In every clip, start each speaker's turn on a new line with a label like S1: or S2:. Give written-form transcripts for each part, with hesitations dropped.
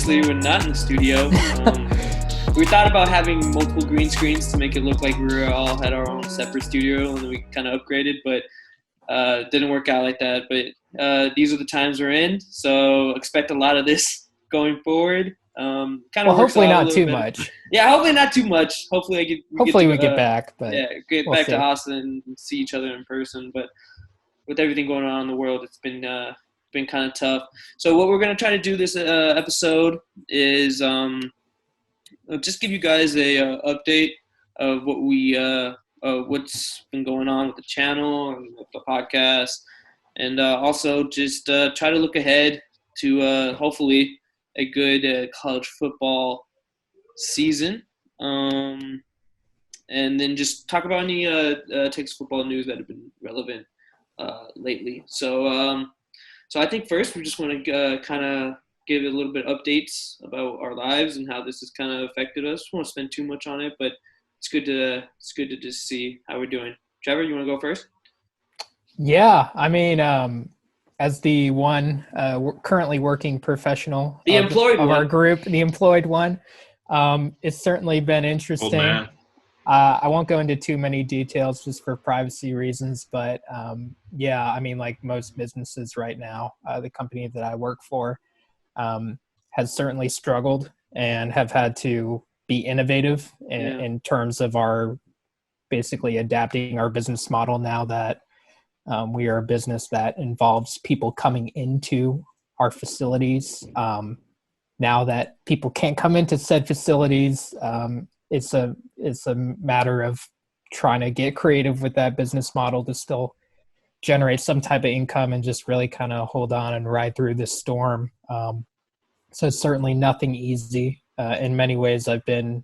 S1: obviously we're not in the studio. We thought about having multiple green screens to make it look like we were all had our own separate studio, and then we kind of upgraded, but it didn't work out like that. But these are the times we're in, so expect a lot of this going forward.
S2: Hopefully not too much.
S1: Yeah, hopefully not too much. Hopefully we get
S2: back. But
S1: get back to Austin and see each other in person. But with everything going on in the world, it's been kind of tough. So what we're gonna try to do this episode is just give you guys a update of what's been going on with the channel and with the podcast, and also just try to look ahead to hopefully a good college football season, and then just talk about any Texas football news that have been relevant lately. So I think first we just want to kind of give a little bit of updates about our lives and how this has kind of affected us. I won't spend too much on it, but it's good to just see how we're doing. Trevor, you want to go first?
S2: Yeah, I mean, as the one currently working professional of our group, the employed one, it's certainly been interesting. I won't go into too many details just for privacy reasons, but yeah, I mean, like most businesses right now, the company that I work for has certainly struggled and have had to be innovative in terms of our basically adapting our business model now that we are a business that involves people coming into our facilities. Now that people can't come into said facilities, it's a matter of trying to get creative with that business model to still generate some type of income and just really kind of hold on and ride through this storm. So it's certainly nothing easy. In many ways, I've been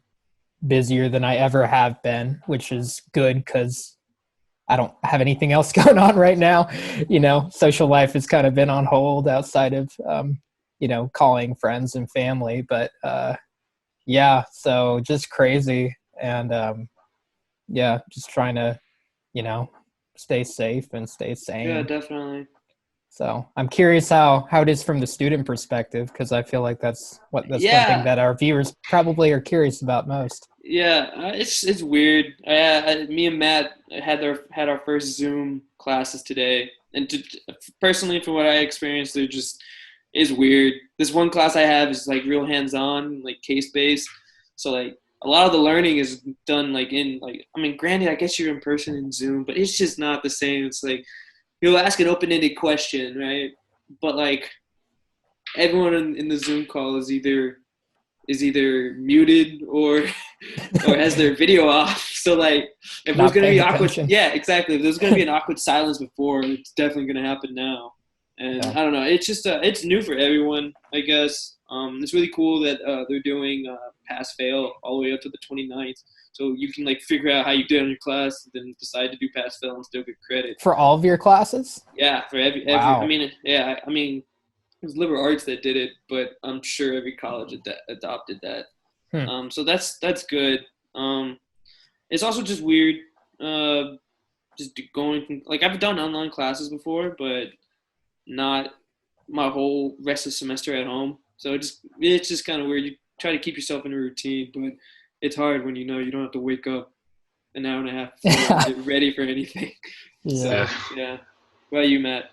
S2: busier than I ever have been, which is good because I don't have anything else going on right now. You know, social life has kind of been on hold outside of, calling friends and family. But yeah, so just crazy. And just trying to, stay safe and stay sane.
S1: Yeah, definitely.
S2: So I'm curious how it is from the student perspective, because I feel like that's one thing that our viewers probably are curious about most.
S1: Yeah, it's weird. Me and Matt had our first Zoom classes today, and personally, from what I experienced, it just is weird. This one class I have is like real hands-on, like case-based. So like a lot of the learning is done granted, I guess you're in person in Zoom, but it's just not the same. It's like you'll ask an open-ended question, right? But like everyone in the Zoom call is either muted or has their video off. So like if there's gonna be awkward, yeah, exactly. If there's gonna be an awkward silence before, it's definitely gonna happen now. And I don't know. It's just it's new for everyone, I guess. It's really cool that they're doing pass-fail all the way up to the 29th. So you can like figure out how you did on your class, and then decide to do pass-fail and still get credit for
S2: all of your classes.
S1: Yeah, for every. Wow. I mean, it was liberal arts that did it, but I'm sure every college adopted that. So that's good. It's also just weird, just going like I've done online classes before, but not my whole rest of the semester at home. So it's just kind of weird. You try to keep yourself in a routine, but it's hard when you don't have to wake up an hour and a half to get ready for anything. Yeah. So, yeah. What about you, Matt?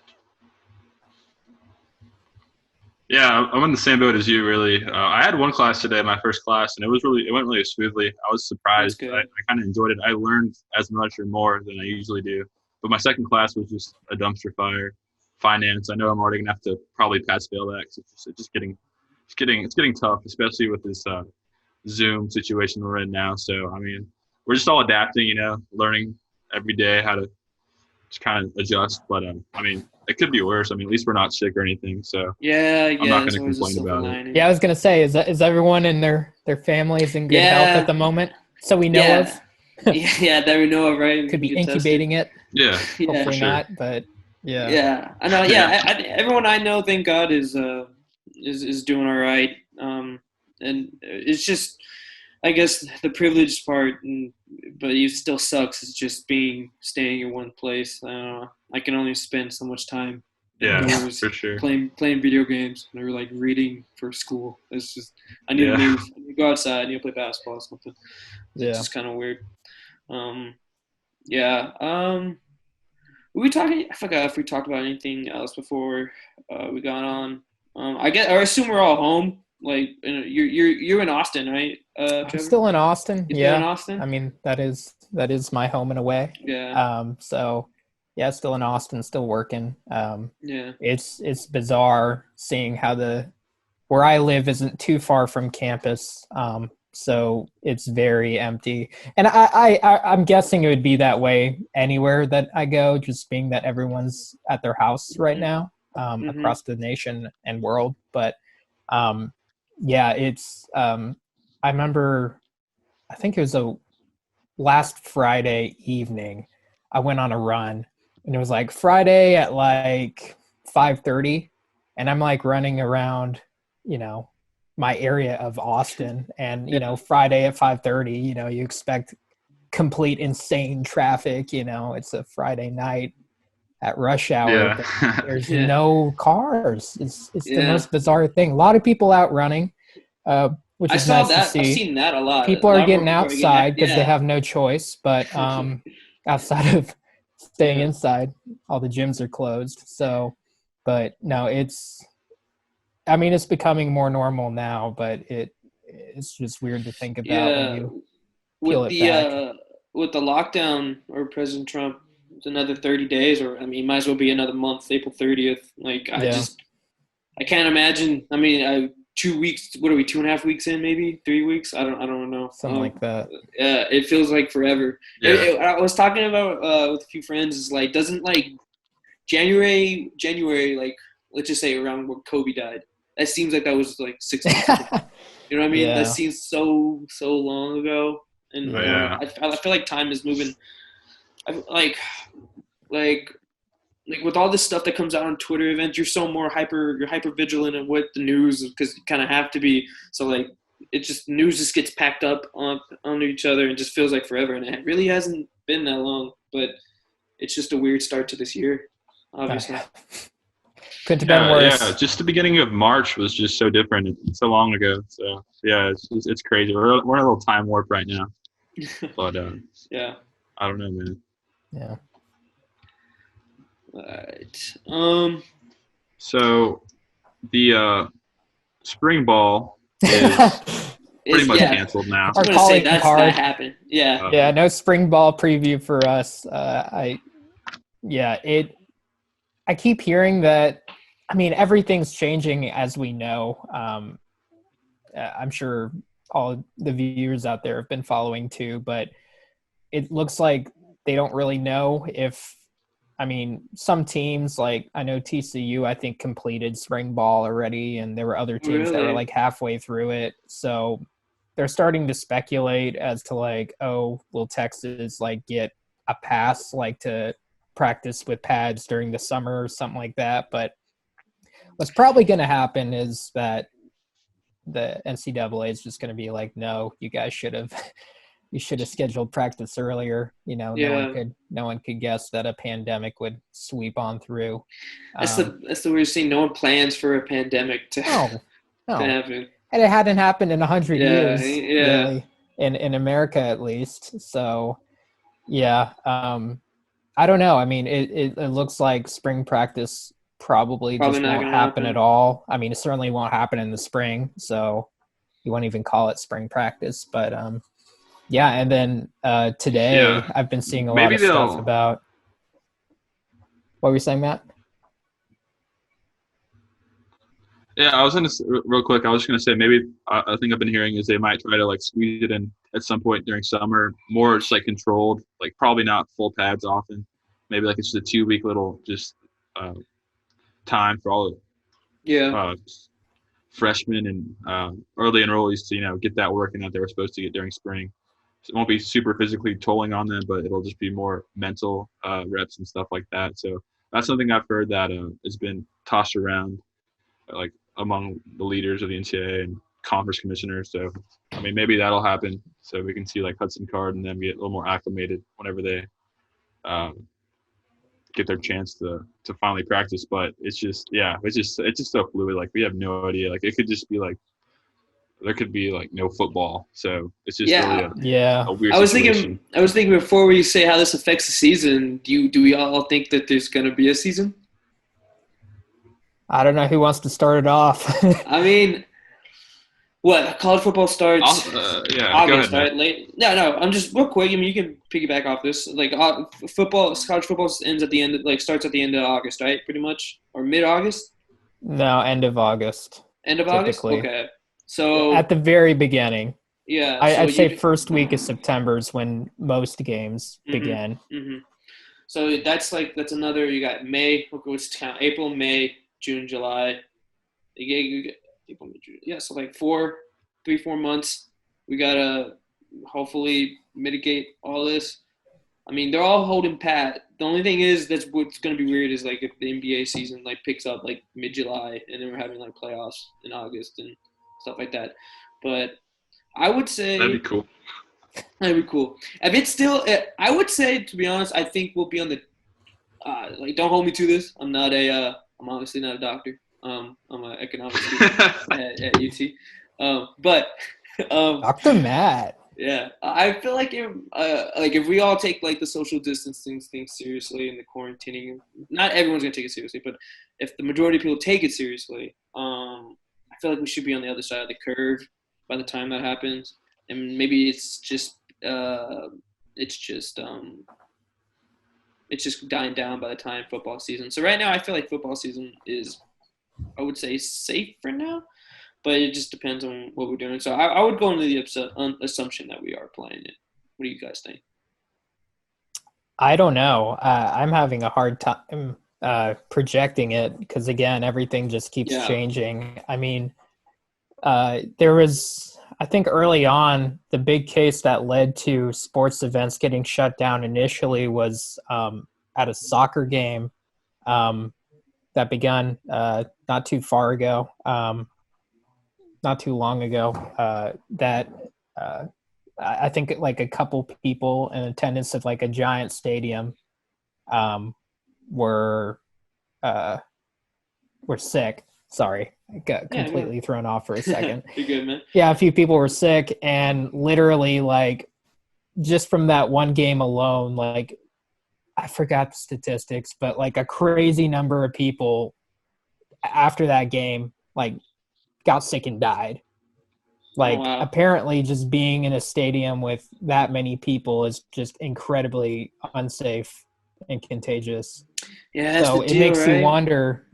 S3: Yeah, I'm in the same boat as you, really. I had one class today, my first class, and it went really smoothly. I was surprised. I kind of enjoyed it. I learned as much or more than I usually do. But my second class was just a dumpster fire. Finance. I know I'm already gonna have to probably pass-fail that because it's just getting tough, especially with this Zoom situation we're in now. So I mean, we're just all adapting, learning every day how to just kind of adjust. But I mean, it could be worse. I mean, at least we're not sick or anything. So I'm not going to complain about it.
S2: Yeah, I was going to say, is everyone in their families in good health at the moment? So we know of.
S1: Yeah, that we know of, right?
S2: Could be incubating it.
S3: Yeah,
S2: hopefully not, but yeah.
S1: Yeah, I know. Yeah, everyone I know, thank God, is doing all right. And it's just, I guess, the privileged part, but it still sucks. It's just staying in one place. I don't know. I can only spend so much time
S3: Yeah,
S1: and was
S3: for sure.
S1: playing video games, and they were like reading for school. It's just I need to move. I need to go outside. I need to play basketball or something. It's just kind of weird. Were we talking? I forgot if we talked about anything else before we got on. I assume we're all home. Like you're in Austin, right?
S2: I'm still in Austin.
S1: You're still in Austin?
S2: I mean, that is my home and away.
S1: Yeah.
S2: So yeah, still in Austin, still working.
S1: Yeah.
S2: It's bizarre seeing how where I live isn't too far from campus. So it's very empty. And I'm guessing it would be that way anywhere that I go, just being that everyone's at their house right now, across the nation and world. But yeah, it's I remember, I think it was last Friday evening, I went on a run, and it was like Friday at like 5:30, and I'm like running around, my area of Austin, and Friday at 5:30, you expect complete insane traffic. It's a Friday night at rush hour, but there's no cars. It's the most bizarre thing. A lot of people out running, which is nice to see.
S1: I've seen that a lot.
S2: People are getting outside because they have no choice, but outside of staying inside, all the gyms are closed. So, but no, it's becoming more normal now, but it's just weird to think about when you peel it back.
S1: With the lockdown or President Trump, it's another 30 days, or might as well be another month, April 30th. Like I can't imagine. 2 weeks. What are we? 2.5 weeks in? Maybe 3 weeks? I don't know.
S2: Something like that.
S1: Yeah, it feels like forever.
S3: Yeah.
S1: I was talking about with a few friends. Is like doesn't like January like let's just say around when Kobe died. That seems like that was like 6 months ago. You know what I mean?
S2: Yeah.
S1: That seems so long ago, and I feel like time is moving. Like with all this stuff that comes out on Twitter events, you're hyper vigilant of what the news, because you kind of have to be. So like news just gets packed up onto each other and just feels like forever, and it really hasn't been that long. But it's just a weird start to this year, obviously.
S2: Couldn't have been worse.
S3: Yeah, just the beginning of March was just so different. It's so long ago. So yeah, it's crazy. We're in a little time warp right now. But
S1: yeah,
S3: I don't know, man.
S2: Yeah.
S1: All right.
S3: So the spring ball is pretty much canceled now.
S2: Our calling card.
S1: That happened. Yeah.
S2: Yeah. No spring ball preview for us. I keep hearing that. Everything's changing, as we know. I'm sure all the viewers out there have been following too, but it looks like they don't really know if. Some teams, like I know TCU, I think completed spring ball already, and there were other teams that were like halfway through it. So they're starting to speculate as to like, oh, will Texas like get a pass like to practice with pads during the summer or something like that? But what's probably going to happen is that the NCAA is just going to be like, no, you guys should have scheduled practice earlier. No one could guess that a pandemic would sweep on through.
S1: That's the weird thing. No one plans for a pandemic to happen.
S2: And it hadn't happened in 100 years, really, in America at least. So, yeah, I don't know. It looks like spring practice probably just won't happen at all. It certainly won't happen in the spring, so you won't even call it spring practice. But yeah, and then today I've been seeing a lot of stuff about. What were you saying, Matt?
S3: Yeah, I was gonna real quick. I was just gonna say maybe I think I've been hearing is they might try to like squeeze it in at some point during summer, more just like controlled, like probably not full pads often. Maybe like it's just a 2-week little just time for all the freshmen and early enrollees to get that working that they were supposed to get during spring. So it won't be super physically tolling on them, but it'll just be more mental reps and stuff like that. So that's something I've heard that has been tossed around like among the leaders of the NCAA and conference commissioners. So maybe that'll happen. So we can see like Hudson Card and them get a little more acclimated whenever they get their chance to finally practice. But it's just so fluid. Like we have no idea. Like it could just be like there could be like no football. So it's just really a weird situation.
S1: I was thinking before we say how this affects the season, do we all think that there's going to be a season?
S2: I don't know who wants to start it off.
S1: I mean, what, college football starts August, right? Late. No, I'm just real quick. I mean, you can piggyback off this. Like college football ends at the end, starts at the end of August, right? Pretty much, or mid-August.
S2: No, end of August.
S1: End of August. Okay. So
S2: at the very beginning.
S1: Yeah.
S2: I'd say first week of September is when most games begin.
S1: Mm-hmm. So that's another. You got May. Let's count April, May, June, July. You get April, May, June. Yeah. So like 4 months. We gotta hopefully mitigate all this. I mean, they're all holding pat. The only thing is that's what's gonna be weird is like if the NBA season picks up mid-July and then we're having playoffs in August and stuff like that. But I would say
S3: that'd be cool.
S1: That'd be cool. If it's still, I would say, to be honest, I think we'll be on the. Don't hold me to this. I'm obviously not a doctor. I'm an economics student at UT. But
S2: Dr. Matt.
S1: Yeah, I feel like if we all take the social distancing thing seriously and the quarantining, not everyone's gonna take it seriously, but if the majority of people take it seriously, I feel like we should be on the other side of the curve by the time that happens, and maybe it's just dying down by the time football season. So right now, I feel like football season is, I would say, safe for now, but it just depends on what we're doing. So I would go into the assumption that we are playing it. What do you guys think?
S2: I don't know. I'm having a hard time projecting it because, again, everything just keeps changing. I mean, there was, I think early on, the big case that led to sports events getting shut down initially was at a soccer game that began not too long ago, that I think a couple people in attendance of a giant stadium were sick. Sorry, I got completely thrown off for a second.
S1: You're good, man.
S2: Yeah, a few people were sick, and literally, just from that one game alone, I forgot the statistics, but a crazy number of people after that game, got sick and died. Apparently just being in a stadium with that many people is just incredibly unsafe and contagious.
S1: Yeah, that's
S2: so
S1: the deal,
S2: it makes
S1: right?
S2: you wonder,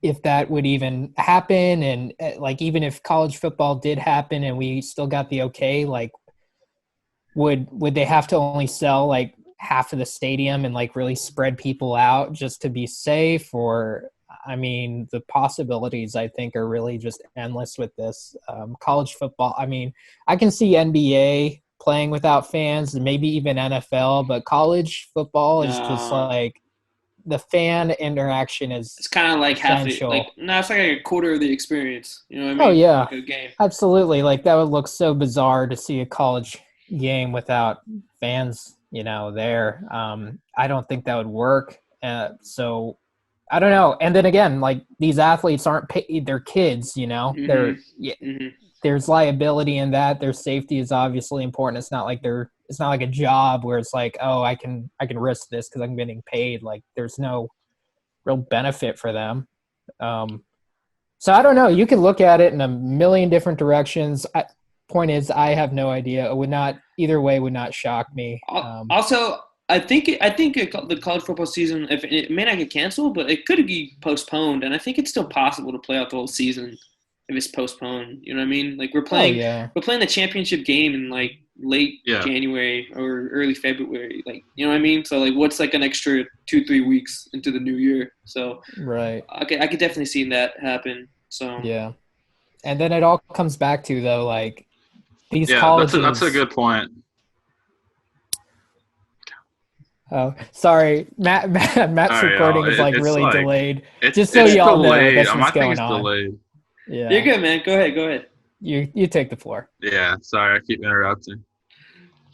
S2: if that would even happen, and even if college football did happen and we still got the okay, would they have to only sell half of the stadium and really spread people out just to be safe? Or I mean, the possibilities I think are really just endless with this. College football, I mean, I can see NBA playing without fans and maybe even NFL, but college football is just the fan interaction is
S1: it's kind of
S2: essential.
S1: It's a quarter of the experience. You know what I mean?
S2: Oh yeah,
S1: a game.
S2: Absolutely. That would look so bizarre to see a college game without fans, there. I don't think that would work. So I don't know. And then again, these athletes aren't paid; they're kids.
S1: Mm-hmm.
S2: There's liability in that. Their safety is obviously important. It's not like a job where it's oh, I can risk this because I'm getting paid. There's no real benefit for them. So I don't know. You can look at it in a million different directions. Point is, I have no idea. Either way would not shock me.
S1: Also, I think the college football season, if it may not get canceled, but it could be postponed, and I think it's still possible to play out the whole season if it's postponed. You know what I mean? We're playing the championship game in late January or early February. You know what I mean? So what's an extra 2-3 weeks into the new year? So
S2: right.
S1: I could definitely see that happen. So
S2: yeah, and then it all comes back to though these colleges.
S3: That's a good point.
S2: Oh, sorry, Matt's recording is really delayed. Just so y'all know, that's what's going on.
S3: Delayed.
S1: Yeah, you're good, man. Go ahead.
S2: You take the floor.
S3: Yeah, sorry, I keep interrupting.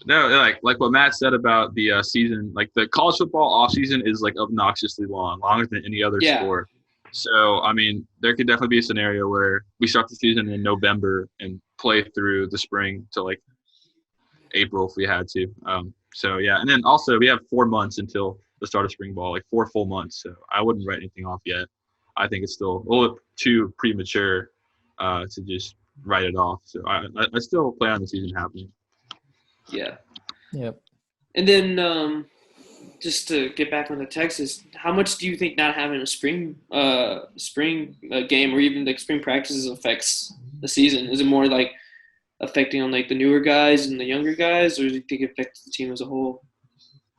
S3: No, like what Matt said about the season, like the college football off season is like obnoxiously long, longer than any other sport. So I mean, there could definitely be a scenario where we start the season in November and play through the spring to like April if we had to. So yeah, and then also we have 4 months until the start of spring ball, like 4 full months. So I wouldn't write anything off yet. I think it's still a little too premature to just write it off. So I still plan on the season happening.
S1: Yeah.
S2: Yep.
S1: And then just to get back onto Texas, how much do you think not having a spring game or even like spring practices affects the season? Is it more like affecting on like the newer guys and the younger guys, or do you think it affects the team as a whole?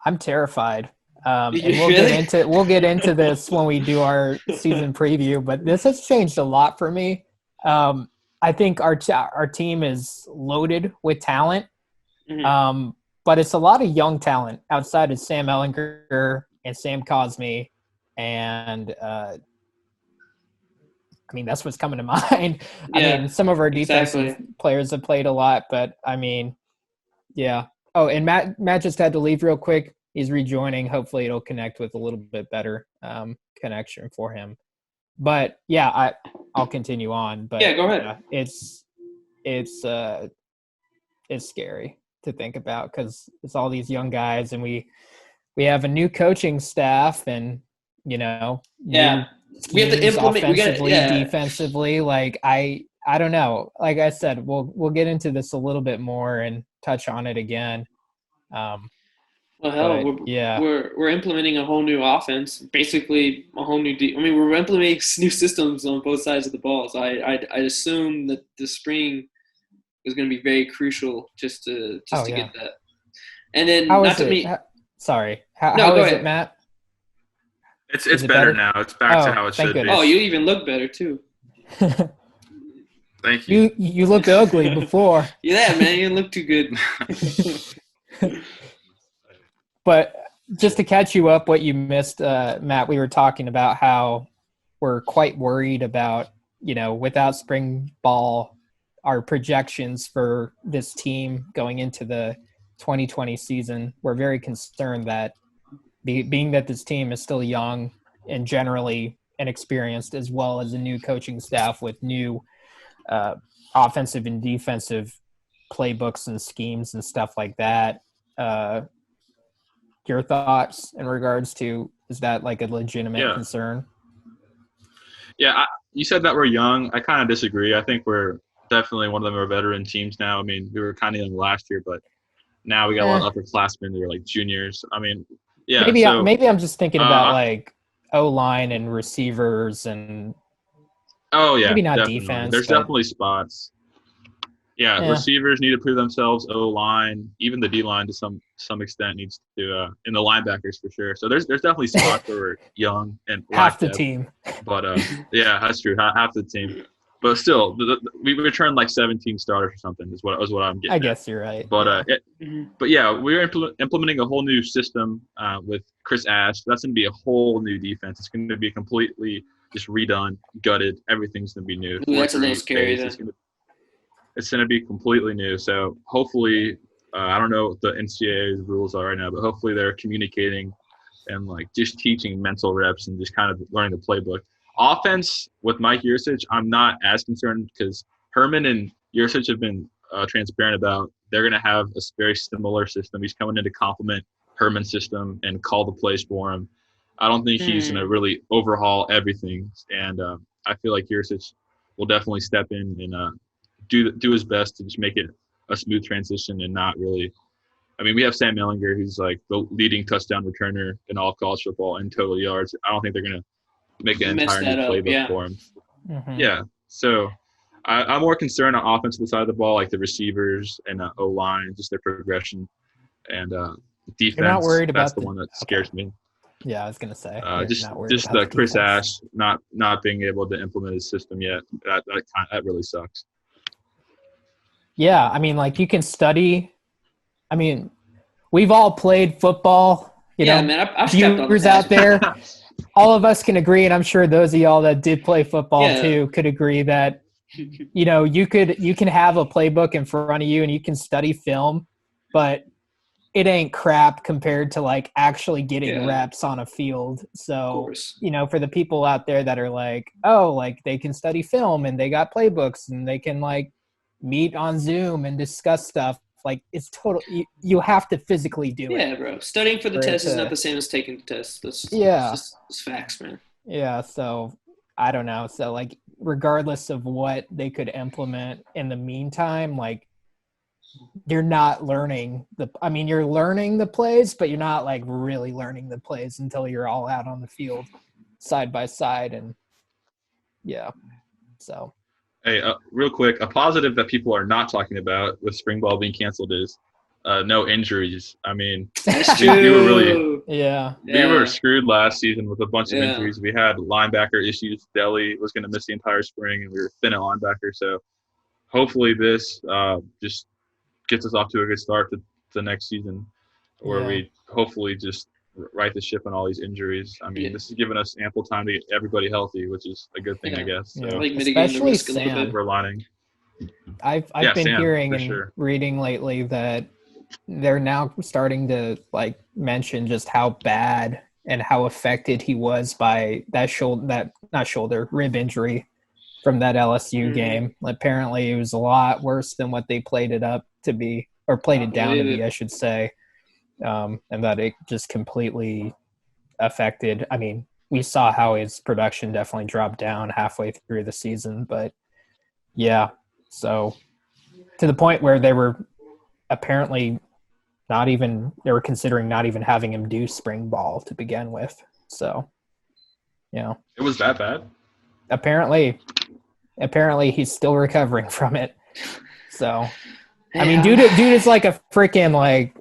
S2: I'm terrified. And we'll get into this when we do our season preview, but this has changed a lot for me. I think our team is loaded with talent. Mm-hmm. But it's a lot of young talent outside of Sam Ehlinger and Sam Cosme. And, I mean, that's what's coming to mind. Yeah, I mean, some of our defensive players have played a lot, but, I mean, yeah. Oh, and Matt just had to leave real quick. He's rejoining. Hopefully it'll connect with a little bit better connection for him. But, yeah, I'll continue on. But,
S1: yeah, go ahead.
S2: It's scary to think about because it's all these young guys, and we have a new coaching staff, and we have to implement offensively, defensively. Like I don't know. Like I said, we'll get into this a little bit more and touch on it again.
S1: We're implementing a whole new offense, basically a whole new. We're implementing new systems on both sides of the ball. So I assume that the spring is going to be very crucial just to get that. And then
S2: how is it, Matt?
S3: It's better now. It's back to how it should be.
S1: Oh, you even look better too.
S3: Thank you.
S2: You looked ugly before.
S1: Yeah, man, you look too good.
S2: But just to catch you up, what you missed, Matt, we were talking about how we're quite worried about, without spring ball, our projections for this team going into the 2020 season. We're very concerned that being that this team is still young and generally inexperienced, as well as a new coaching staff with new offensive and defensive playbooks and schemes and stuff like that. Your thoughts in regards to, is that like a legitimate concern?
S3: Yeah, you said that we're young. I kind of disagree. I think we're definitely one of them are veteran teams now. I mean, we were kind of young last year, but now we got a lot of upperclassmen who are like juniors. I mean, yeah.
S2: Maybe I'm just thinking about like O-line and receivers and maybe not definitely. Defense.
S3: There's definitely spots. Yeah, receivers need to prove themselves. O-line, even the D-line to some extent needs to, in the linebackers for sure. So there's definitely spots where we're young and
S2: half the team.
S3: But yeah, that's true. Half the team. But still, we returned like 17 starters or something. Is what I'm getting.
S2: I guess you're right.
S3: But but yeah, we're implementing a whole new system with Chris Ash. That's going to be a whole new defense. It's going to be completely just redone, gutted. Everything's going to be new.
S1: Ooh, that's a little scary.
S3: It's going to be completely new. So hopefully, I don't know what the NCAA's rules are right now, but hopefully they're communicating and like just teaching mental reps and just kind of learning the playbook. Offense with Mike Yurcich, I'm not as concerned because Herman and Yurcich have been transparent about they're going to have a very similar system. He's coming in to complement Herman's system and call the plays for him. I don't think he's going to really overhaul everything. And I feel like Yurcich will definitely step in and do his best to just make it a smooth transition and not really – I mean, we have Sam Ehlinger, who's like the leading touchdown returner in all of college football in total yards. I don't think they're going to make an entire new playbook for him. Mm-hmm. Yeah. So I'm more concerned on offensive side of the ball, like the receivers and O-line, just their progression. And defense,
S2: you're not worried about
S3: that's the one that scares me.
S2: Yeah, I was going to say.
S3: Just the Chris Ash not being able to implement his system yet. That really sucks.
S2: Yeah, I mean, like you can study. I mean, we've all played football. You know,
S1: man, I've viewers
S2: out there. All of us can agree, and I'm sure those of y'all that did play football too could agree that you can have a playbook in front of you and you can study film, but it ain't crap compared to like actually getting reps on a field. So, for the people out there that are like, oh, like they can study film and they got playbooks and they can like meet on Zoom and discuss stuff. Like it's total. You have to physically do it.
S1: Yeah, bro. Studying for the test is not the same as taking the test. It's facts, man.
S2: Yeah. So I don't know. So like, regardless of what they could implement in the meantime, like you're not learning you're learning the plays, but you're not like really learning the plays until you're all out on the field side by side. And so.
S3: Hey, real quick, a positive that people are not talking about with spring ball being canceled is no injuries. I mean, we were screwed last season with a bunch of injuries. We had linebacker issues. Deli was going to miss the entire spring, and we were thin at linebacker. So hopefully this just gets us off to a good start to the next season, where we hopefully just right the ship on all these injuries. I mean, this has given us ample time to get everybody healthy, which is a good thing, I guess. So,
S1: like mitigating the risk a little bit.
S3: Silver lining.
S2: I've been hearing and reading lately that they're now starting to like mention just how bad and how affected he was by that rib injury from that LSU game. Apparently it was a lot worse than what they played it up to be, or played it down to be, I should say. And that it just completely affected. I mean, we saw how his production definitely dropped down halfway through the season, but so to the point where they were apparently they were considering not even having him do spring ball to begin with. So, it
S3: was that bad.
S2: Apparently he's still recovering from it. So, I mean, dude is like a freaking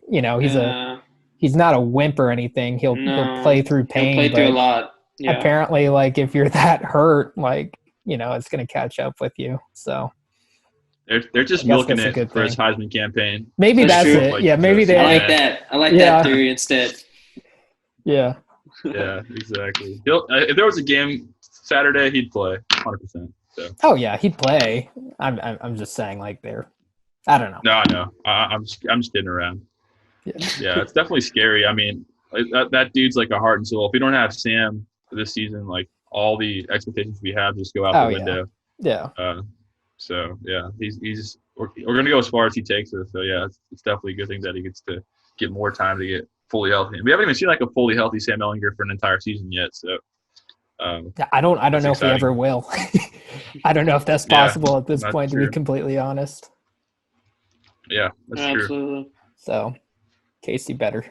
S2: he's not a wimp or anything. He'll play through pain.
S1: He'll play through a lot. Yeah.
S2: Apparently, like if you're that hurt, like it's going to catch up with you. So
S3: they're just milking it for his Heisman campaign.
S2: Maybe that's it. Like, maybe they.
S1: I like that. I like that theory instead.
S2: Yeah.
S3: Yeah, exactly. If there was a game Saturday, he'd play 100%. So.
S2: Oh yeah, he'd play. I'm just saying, like I don't know.
S3: No, I know. I'm just kidding around. Yeah, it's definitely scary. I mean, that dude's like a heart and soul. If we don't have Sam for this season, like all the expectations we have just go out the window.
S2: Yeah.
S3: So yeah, we're gonna go as far as he takes us. So yeah, it's definitely a good thing that he gets to get more time to get fully healthy. We haven't even seen like a fully healthy Sam Ehlinger for an entire season yet. So
S2: I don't know if we ever will. I don't know if that's possible at this point, to be completely honest.
S3: Yeah, that's
S1: absolutely
S3: true.
S2: So Casey better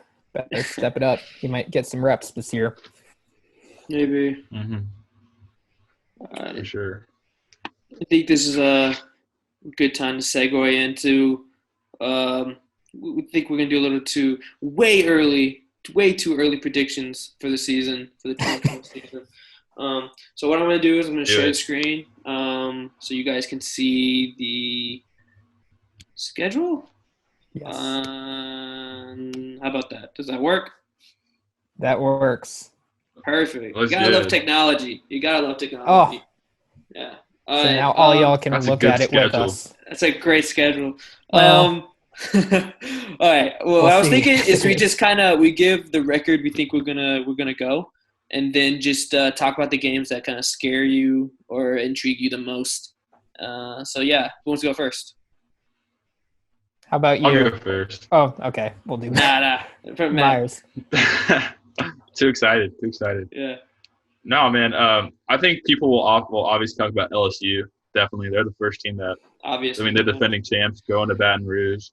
S2: step it up. He might get some reps this year.
S1: Maybe.
S3: For sure.
S1: I think this is a good time to segue into we think we're going to do a little way too early predictions for the season, for the 2020 season. So what I'm going to do is I'm going to share the screen so you guys can see the schedule.
S2: Yes.
S1: How about that? Does that work?
S2: That works.
S1: Perfect. You gotta love technology. Oh. Yeah.
S2: So now all y'all can look at it with us.
S1: That's a great schedule. Well, all right. Well, what I was thinking is we just we give the record we think we're gonna go, and then just talk about the games that kind of scare you or intrigue you the most. So yeah, who wants to go first?
S2: How about you?
S3: I'll go first.
S2: Oh, okay. We'll do that.
S1: Nah.
S2: Myers.
S3: Too excited.
S1: Yeah.
S3: No, man. I think people will obviously talk about LSU. Definitely, they're the first team that.
S1: Obviously.
S3: I mean, they're defending champs, going to Baton Rouge.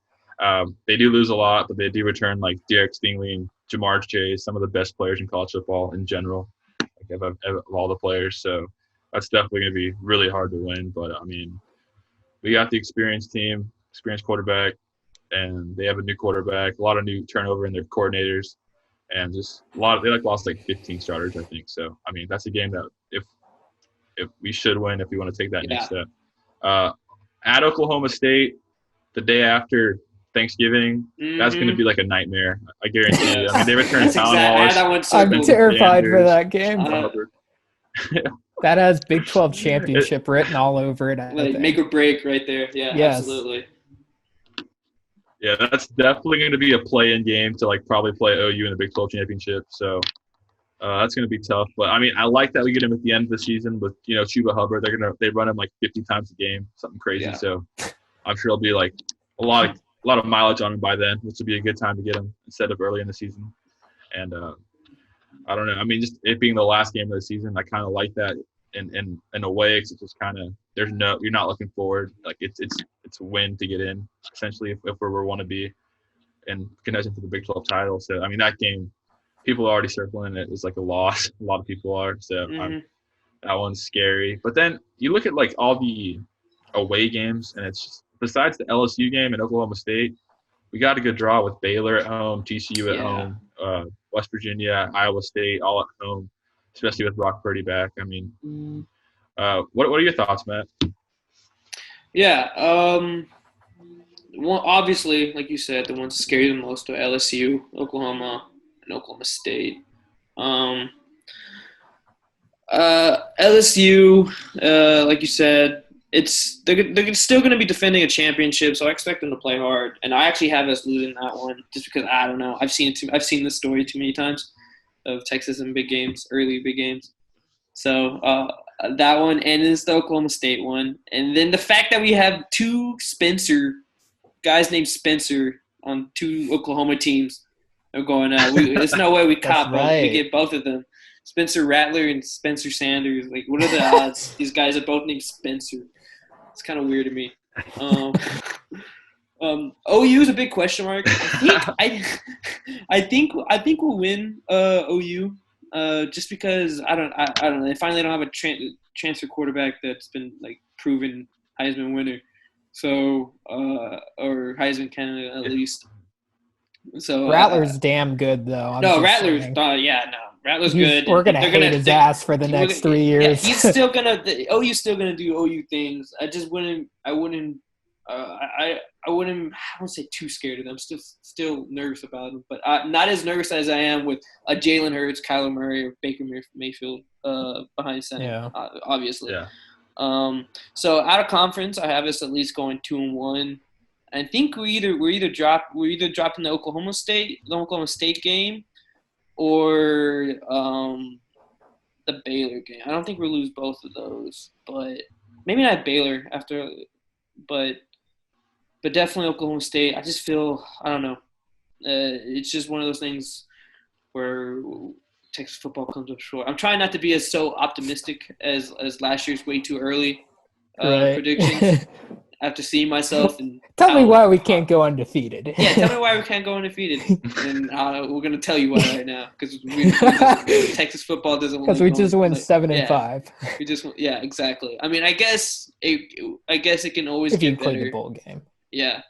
S3: They do lose a lot, but they do return like Derek Stingley and Jamar Chase, some of the best players in college football in general, like of all the players. So that's definitely going to be really hard to win. But I mean, we got the experienced team, experienced quarterback, and they have a new quarterback, a lot of new turnover in their coordinators, and just they lost like 15 starters, I think. So I mean, that's a game that if we should win if we want to take that next step. At Oklahoma State, the day after Thanksgiving, that's going to be like a nightmare. I guarantee you. I mean, they return Colin Wallace.
S2: I'm terrified for that game. That has Big 12 championship written all over it.
S1: Like make or break right there. Yeah, absolutely.
S3: Yeah, that's definitely going to be a play-in game to like probably play OU in the Big 12 championship. So that's going to be tough. But I mean, I like that we get him at the end of the season with Chuba Hubbard. They run him like 50 times a game, something crazy. Yeah. So I'm sure it'll be like a lot of mileage on him by then, which would be a good time to get him instead of early in the season. And I don't know. I mean, just it being the last game of the season, I kind of like that in a way, because it's just kind of you're not looking forward. Like it's a win to get in essentially if we want to be in connection to the Big 12 title. So I mean, that game, people are already circling it as like a loss. A lot of people are. So that one's scary. But then you look at like all the away games, and it's just, besides the LSU game and Oklahoma State, we got a good draw with Baylor at home, TCU at home, West Virginia, Iowa State, all at home, especially with Brock Purdy back. I mean, what are your thoughts, Matt?
S1: Yeah. Well, obviously, like you said, the ones that scare you the most are LSU, Oklahoma, and Oklahoma State. LSU, like you said, they're still going to be defending a championship, so I expect them to play hard. And I actually have us losing that one just because I don't know. I've seen this story too many times of Texas in big games, early big games. So that one, and it's the Oklahoma State one, and then the fact that we have two guys named Spencer on two Oklahoma teams are going. There's no way we cop. Right. We get both of them. Spencer Rattler and Spencer Sanders. Like, what are the odds? These guys are both named Spencer. It's kind of weird to me. OU is a big question mark. I think we'll win OU. Just because I don't know. They finally don't have a transfer quarterback that's been like proven Heisman winner. So or Heisman candidate at least. So
S2: Rattler's damn good though.
S1: Rattler's good.
S2: We're gonna hate his ass for the next 3 years.
S1: Yeah, he's still gonna. OU's still gonna do OU things. I wouldn't say too scared of them. Still nervous about them, but not as nervous as I am with a Jalen Hurts, Kyler Murray, or Baker Mayfield behind center. Yeah. Obviously. Yeah. So out of conference, I have us at least going 2-1. I think we're either dropping the Oklahoma State game, or the Baylor game. I don't think we'll lose both of those, but maybe not Baylor but definitely Oklahoma State. I just feel, I don't know. It's just one of those things where Texas football comes up short. I'm trying not to be so optimistic as last year's way too early predictions. After seeing myself and
S2: tell me why we can't go undefeated.
S1: Yeah, tell me why we can't go undefeated, and we're gonna tell you why right now because Texas football doesn't.
S2: Because we just win 7-5.
S1: We just exactly. I mean, I guess it can always get better.
S2: The bowl game.
S1: Yeah,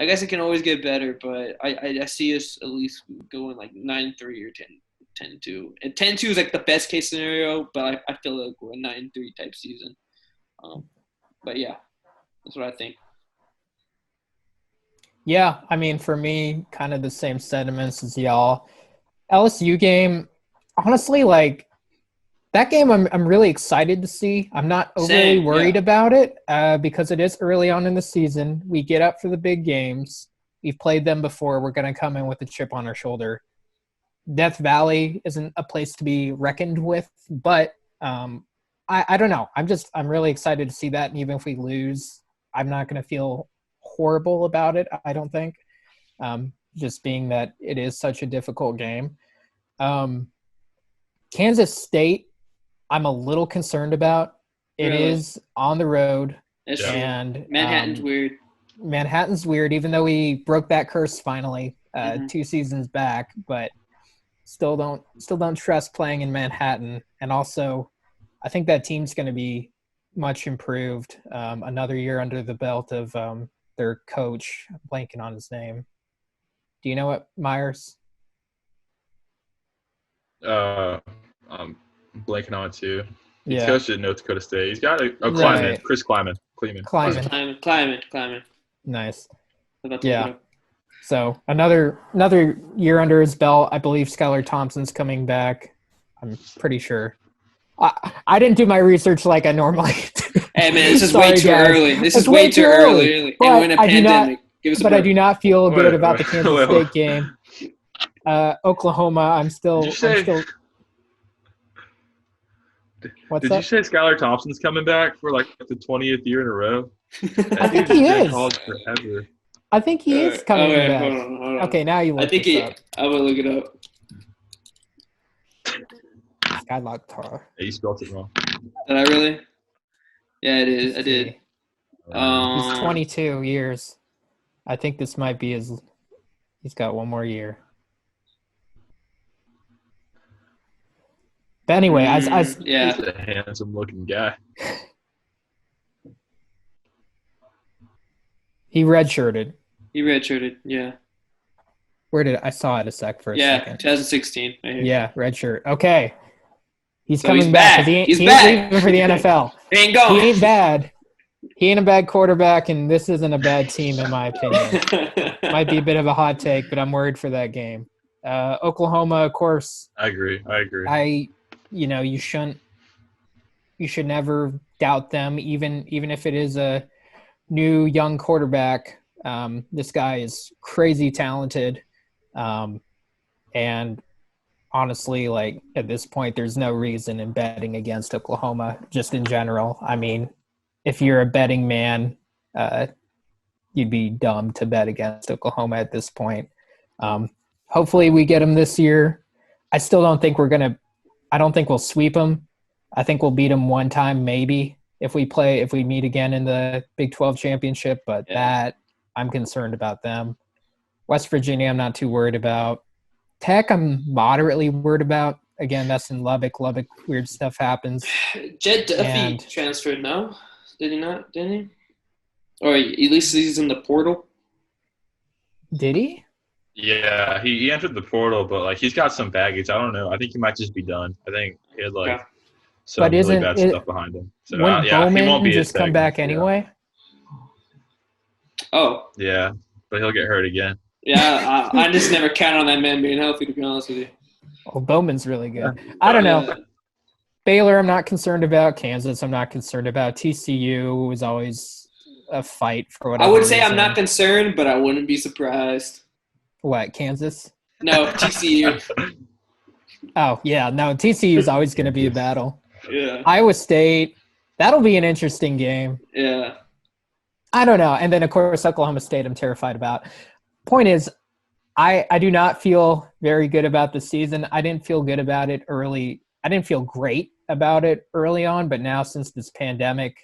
S1: I guess it can always get better, but I see us at least going like 9-3 or 10-2. And 10-2 is like the best case scenario, but I feel like we're a 9-3 type season. But yeah. That's what I think.
S2: Yeah, I mean, for me, kind of the same sentiments as y'all. LSU game, honestly, like that game, I'm really excited to see. I'm not overly worried about it because it is early on in the season. We get up for the big games. We've played them before. We're going to come in with a chip on our shoulder. Death Valley isn't a place to be reckoned with, but I don't know. I'm really excited to see that, and even if we lose, I'm not going to feel horrible about it, I don't think, just being that it is such a difficult game. Kansas State, I'm a little concerned about. It is on the road. And
S1: Manhattan's weird.
S2: Manhattan's weird, even though we broke that curse finally 2 seasons back, but still don't trust playing in Manhattan. And also, I think that team's going to be much improved. Another year under the belt of their coach. I'm blanking on his name. Do you know it, Myers?
S3: I'm blanking on it too. He coached at North Dakota State. He's got Kleiman, Chris Kleiman.
S1: Kleiman.
S2: Nice. Yeah. So another year under his belt. I believe Skylar Thompson's coming back. I'm pretty sure. I didn't do my research like I normally do.
S1: Hey, man, this is way too early. This is way too early. And we're in a pandemic.
S2: but I do not feel good about the Kansas State game. Oklahoma, I'm still. What's
S3: Did
S2: up?
S3: you say Skylar Thompson's coming back for like the 20th year in a row?
S2: I think he is.
S3: College forever.
S2: I think he is coming back.
S1: Hold on.
S2: Okay, now you look this up.
S1: I'm gonna look it up.
S2: Skylar Tar.
S3: Yeah, you spelled it wrong.
S1: Did I really? Yeah, I did. I did.
S2: He's 22 years. I think this might be his. He's got one more year. But anyway,
S1: yeah,
S3: he's a handsome-looking guy.
S2: He redshirted.
S1: Yeah.
S2: Where did I saw it a sec for a second?
S1: Yeah, 2016. Right here.
S2: Yeah, redshirt. Okay. He's coming back. He's back. Ain't leaving for the NFL.
S1: He ain't going.
S2: He ain't bad. He ain't a bad quarterback, and this isn't a bad team in my opinion. Might be a bit of a hot take, but I'm worried for that game. Oklahoma, of course.
S3: I agree.
S2: You should never doubt them, even if it is a new young quarterback. This guy is crazy talented. And honestly, like at this point, there's no reason in betting against Oklahoma just in general. I mean, if you're a betting man, you'd be dumb to bet against Oklahoma at this point. Hopefully we get them this year. I still don't think I don't think we'll sweep them. I think we'll beat them one time, maybe if we meet again in the Big 12 championship, but that I'm concerned about them. West Virginia, I'm not too worried about. Tech, I'm moderately worried about. Again, that's in Lubbock. Lubbock, weird stuff happens.
S1: Jed Duffy transferred, no? Did he not? Didn't he? Or at least he's in the portal.
S2: Did he?
S3: Yeah, he entered the portal, but like he's got some baggage. I don't know. I think he might just be done. I think he had some really bad stuff behind him. So
S2: wouldn't Bowman just come back anyway?
S1: Oh.
S3: Yeah, but he'll get hurt again.
S1: Yeah, I just never count on that man being healthy, to be honest with you.
S2: Well, Bowman's really good. I don't know. Baylor, I'm not concerned about. Kansas, I'm not concerned about. TCU was always a fight for whatever
S1: I would say
S2: reason.
S1: I'm not concerned, but I wouldn't be surprised.
S2: What, Kansas?
S1: No, TCU.
S2: Oh, yeah. No, TCU is always going to be a battle.
S1: Yeah.
S2: Iowa State, that'll be an interesting game.
S1: Yeah.
S2: I don't know. And then, of course, Oklahoma State I'm terrified about. Point is, I do not feel very good about the season. I didn't feel good about it early. I didn't feel great about it early on, but now since this pandemic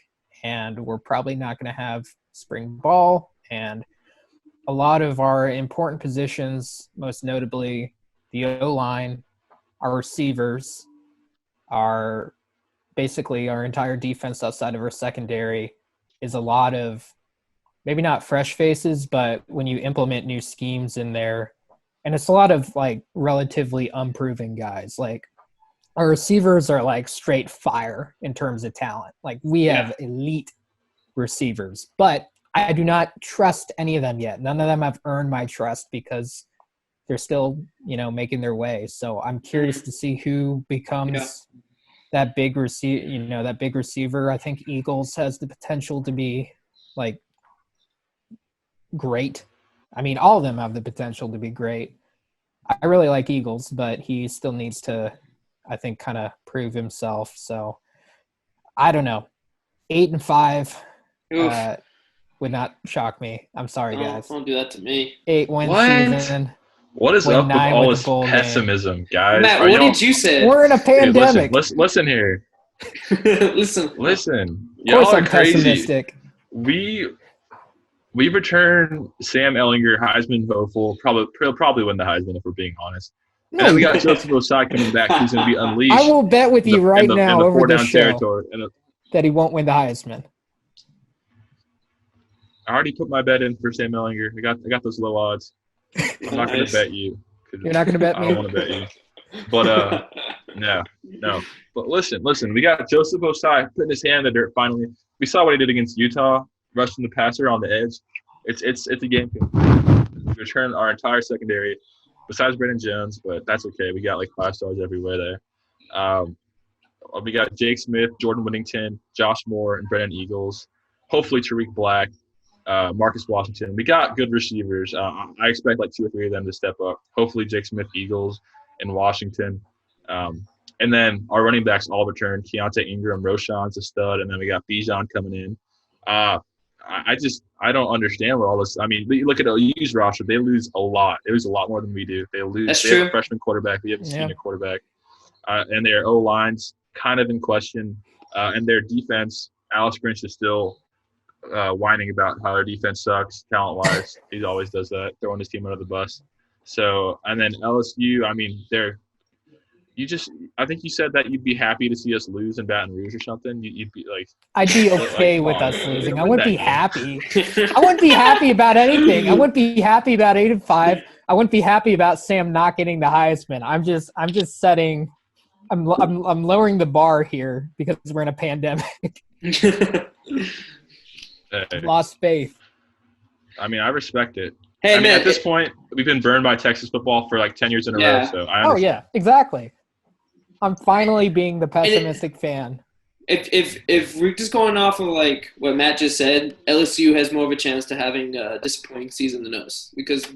S2: and we're probably not going to have spring ball and a lot of our important positions, most notably the O-line, our receivers, our basically our entire defense outside of our secondary is a lot of maybe not fresh faces, but when you implement new schemes in there, and it's a lot of like relatively unproven guys. Like our receivers are like straight fire in terms of talent. Like we have elite receivers, but I do not trust any of them yet. None of them have earned my trust because they're still, making their way. So I'm curious to see who becomes that big receiver. I think Eagles has the potential to be like great. I mean, all of them have the potential to be great. I really like Eagles, but he still needs to, I think, kind of prove himself. So I don't know. 8-5 would not shock me. I'm sorry, guys.
S1: Don't do that to me.
S2: 8-win season.
S3: What is up with all this pessimism, guys?
S1: Matt, what did you say?
S2: We're in a pandemic.
S3: Hey, listen here. Listen.
S2: Of course I'm pessimistic.
S3: We return Sam Ellinger, Heisman hopeful. He'll probably win the Heisman if we're being honest. And then we got Joseph Osai coming back. He's going to be unleashed.
S2: I will bet with you right now over the show that he won't win the Heisman.
S3: I already put my bet in for Sam Ellinger. I got those low odds. I'm not going to bet you.
S2: You're not going to bet me?
S3: I don't want to bet you. But no. But listen. We got Joseph Osai putting his hand in the dirt finally. We saw what he did against Utah, rushing the passer on the edge. It's a game. We returned our entire secondary, besides Brennan Jones, but that's okay. We got like 5 stars everywhere there. We got Jake Smith, Jordan Whittington, Josh Moore, and Brennan Eagles. Hopefully Tariq Black. Marcus Washington. We got good receivers. I expect like 2 or 3 of them to step up. Hopefully Jake Smith, Eagles, and Washington. And then our running backs all return. Keontae Ingram, Roshan's a stud, and then we got Bijan coming in. I don't understand where all this. I mean, you look at OU's roster; they lose a lot. They lose a lot more than we do. They lose.
S1: That's
S3: they
S1: true.
S3: have a freshman quarterback. We have a senior quarterback, and their O line's kind of in question. And their defense, Alex Grinch is still whining about how their defense sucks talent-wise. He always does that, throwing his team under the bus. So, and then LSU. I mean, I think you said that you'd be happy to see us lose in Baton Rouge or something. You'd be like,
S2: I'd be okay with us losing. I wouldn't be happy. I wouldn't be happy about anything. I wouldn't be happy about 8-5. I wouldn't be happy about Sam not getting the Heisman. I'm just setting. I'm lowering the bar here because we're in a pandemic. Lost faith.
S3: I mean, I respect it.
S1: Hey, man,
S3: at this point, we've been burned by Texas football for like 10 years in a row. So I understand.
S2: Oh yeah, exactly. I'm finally being the pessimistic fan.
S1: If we're just going off of like what Matt just said, LSU has more of a chance to having a disappointing season than us because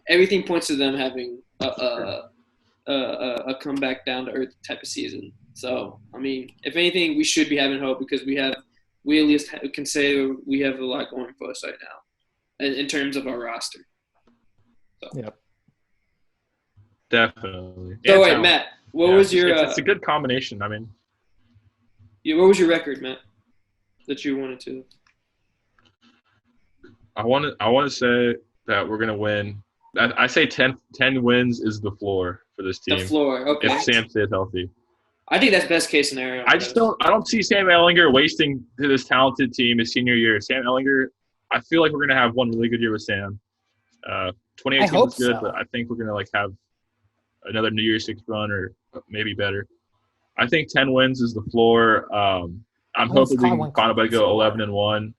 S1: everything points to them having a comeback down to earth type of season. So I mean, if anything, we should be having hope because we at least can say we have a lot going for us right now in terms of our roster. So.
S2: Yep.
S3: Definitely.
S1: So wait, Matt. What was your?
S3: It's a good combination. I mean,
S1: what was your record, Matt? That you wanted to.
S3: I want to say that we're gonna win. I say 10 wins is the floor for this team.
S1: The floor, okay.
S3: If Sam stays healthy.
S1: I think that's best case scenario.
S3: I don't see Sam Ehlinger wasting this talented team his senior year. Sam Ehlinger, I feel like we're gonna have one really good year with Sam. 2018 was good, but I think we're gonna like have another New Year's Six run or maybe better. I think 10 wins is the floor. I'm hoping we can find a way to go 11-1.